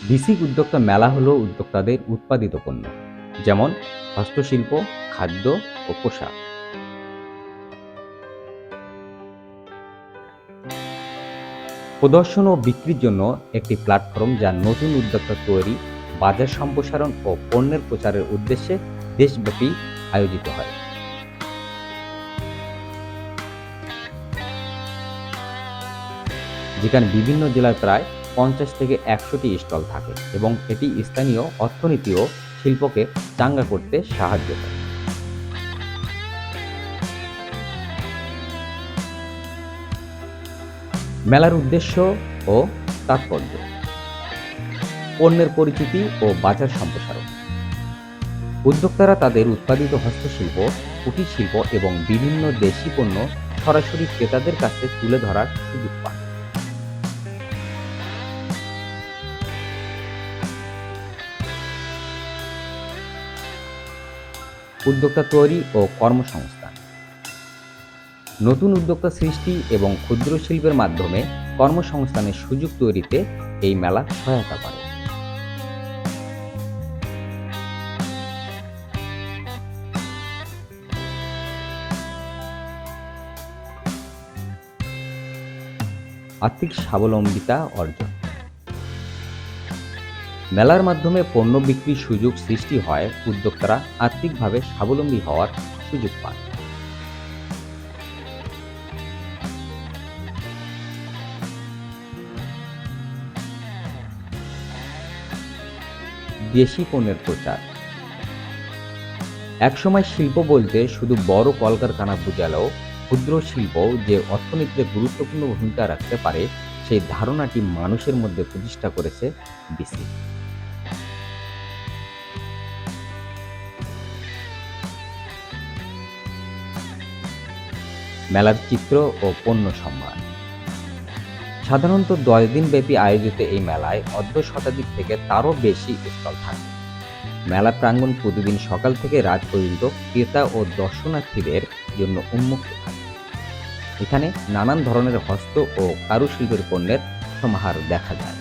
বিসিক উদ্যোক্তা মেলা হলো উদ্যোক্তাদের উৎপাদিত পণ্য, যেমন হস্তশিল্প, খাদ্য ও পোশাক। প্রদর্শন ও বিক্রির জন্য একটি প্ল্যাটফর্ম যা নতুন উদ্যোক্তা তৈরি, বাজার সম্প্রসারণ ও পণ্যের প্রচারের উদ্দেশ্যে দেশব্যাপী আয়োজিত হয়। যেখানে বিভিন্ন জেলার প্রায় 50 থেকে 100টি স্টল থাকে এবং এটি স্থানীয় অর্থনীতি ও শিল্পকে চাঙ্গা করতে সাহায্য করে। মেলার উদ্দেশ্য ও তাৎপর্য: পণ্যের পরিচিতি ও বাজার সম্প্রসারণ। উদ্যোক্তারা তাদের উৎপাদিত হস্তশিল্প, কুটির শিল্প এবং বিভিন্ন দেশি পণ্য সরাসরি ক্রেতাদের কাছে তুলে ধরার সুযোগ পান। উদ্যোক্তা তৈরি ও কর্মসংস্থান। নতুন উদ্যোক্তা সৃষ্টি এবং ক্ষুদ্র শিল্পের মাধ্যমে কর্মসংস্থানের সুযোগ তৈরিতে এই মেলা সহায়তা করে। আর্থিক স্বাবলম্বিতা অর্জন। মেলার মাধ্যমে পণ্য বিক্রির সুযোগ সৃষ্টি হয়, উদ্যোক্তারা আর্থিকভাবে স্বাবলম্বী হওয়ার সুযোগ পান। দেশি পণ্যের প্রচার। একসময় শিল্প বলতে শুধু বড় কলকারখানা বোঝালেও ক্ষুদ্র শিল্প যে অর্থনীতিতে গুরুত্বপূর্ণ ভূমিকা রাখতে পারে, সেই ধারণাটি মানুষের মধ্যে প্রতিষ্ঠা করেছে বিসিক। মেলার চিত্র ও পণ্য সম্ভার। সাধারণত 10 দিন ব্যাপী আয়োজিত এই মেলায় অর্ধ শতাধিক থেকে তারও বেশি স্টল থাকে। মেলা প্রাঙ্গণ প্রতিদিন সকাল থেকে রাত পর্যন্ত ক্রেতা ও দর্শনার্থীদের জন্য উন্মুক্ত থাকে। এখানে নানান ধরনের হস্ত ও কারুশিল্পের পণ্যের সমাহার দেখা যায়।